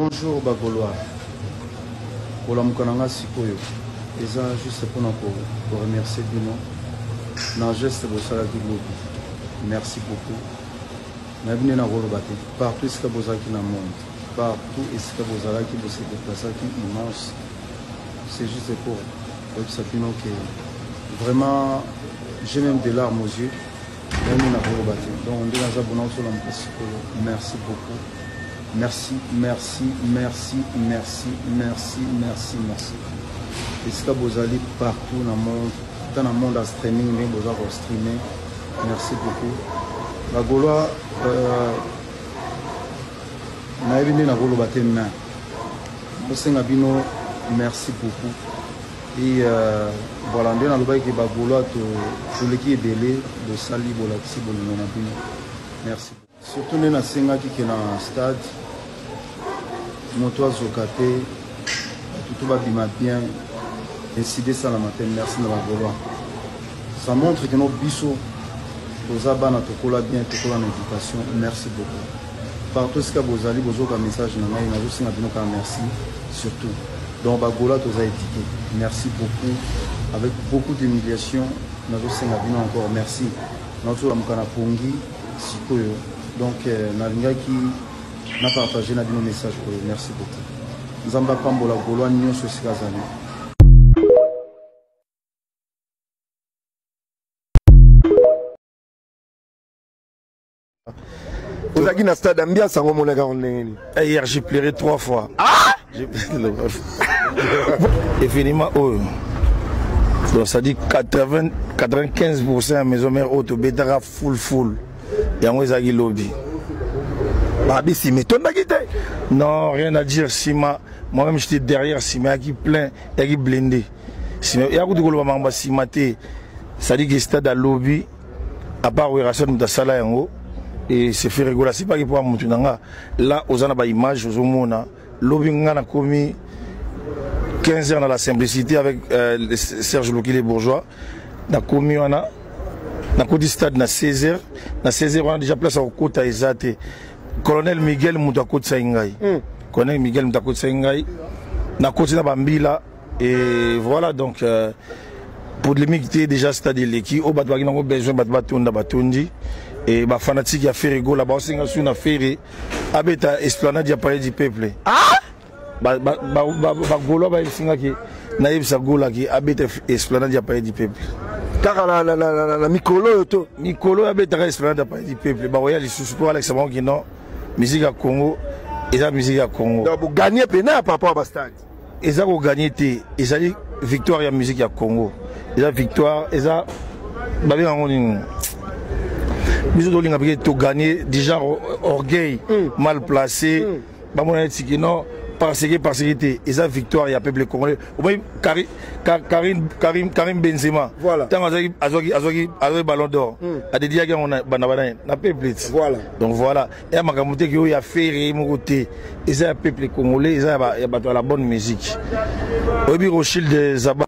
Bonjour Bagolois. Pour la Moukananga Sikoyo. Et ça, juste pour remercier Bino. Dans geste de Salaki Lobi. Merci beaucoup. Nabine na Rolobate. Partout est-ce que vous avez dans le monde. Partout est-ce que vous avez qui se déplacer qui immense. C'est juste pour Sapino que vraiment j'ai même des larmes aux yeux. Donc on dit dans un sur merci beaucoup. Merci, merci, merci, merci, merci, merci, merci. Est-ce que vous allez partout dans le monde à streaming, vous allez streamer. Merci beaucoup. La Gaulois, merci beaucoup. Et voilà, on a le bail qui va vouloir tout le qui est délai de sali bolati bolino. Merci. Surtout les nasenga qui est dans le stade, moto zokate, tout va bien décider ça la matin. Merci de la vouloir. Ça montre que nos bisous, aux abana tokola bien, tokola en éducation. Merci beaucoup. Partout ce que vous allez, vous avez un message dans la main, vous avez merci surtout. Donc, Bagola, tu as étiqué. Merci beaucoup. Avec beaucoup d'humiliation, nous avons encore merci. Nous avons Pongi, Sikoyo. Donc, nous avons partagé nos messages pour eux. Merci beaucoup. Nous avons Pambola Golo, nous sommes sur Kazani. Vous avez un stade d'ambiance, hier j'ai pleuré 3 fois. Ah! Et finalement, donc ça dit 95% de la maison mère auto bétara full. Et en fait, lobby. Non, rien à dire. Sima, moi-même j'étais derrière Sima qui plein et qui blindé. Sima, il y a beaucoup de gens qui Sima ça dit que stade à lobby, à part Werason de Sala yango. Et c'est fait rigoler, c'est pas qu'il faut monter là aux ana ba image aux mona lobby ngana commis 15 heures dans la simplicité avec Serge Loki les bourgeois na commis on a na côté stade na 16 heures on a déjà place au côté Ezate colonel Miguel Moutako Tsaingai colonel Miguel Moutako Tsaingai na côté na Bambila et voilà donc pour limiter déjà stade l'équipe au batwa qui n'a besoin batunda batundi. Et les fanatiques qui ont fait rigoler là-bas, ils ont fait abeta esplanade du palais du peuple. Ah! Bagolo ba singa ki naïb sa gola ki abeta esplanade du palais du peuple. Car la Mikolo abeta esplanade du palais du peuple. Ba voya les sous-support Alex Sabon qui non musique à Congo et la musique à Congo. Donc vous gagnez pena par rapport à stade. Ils ont gagné té, ils ont victoire ya musique à Congo. Ils ont victoire, ils ont ba bien on nous avons gagné déjà orgueil mal placé. Parce que ils ont victoire, il y a peuple congolais. Karim Benzema. Voilà. Tant que ballon d'or. A des diagas on a peuple. Voilà. Donc voilà. Et à Makamoute qui a fait côté. Ils ont peuple congolais, ils ont la bonne musique. Obi Rochil de Zaba.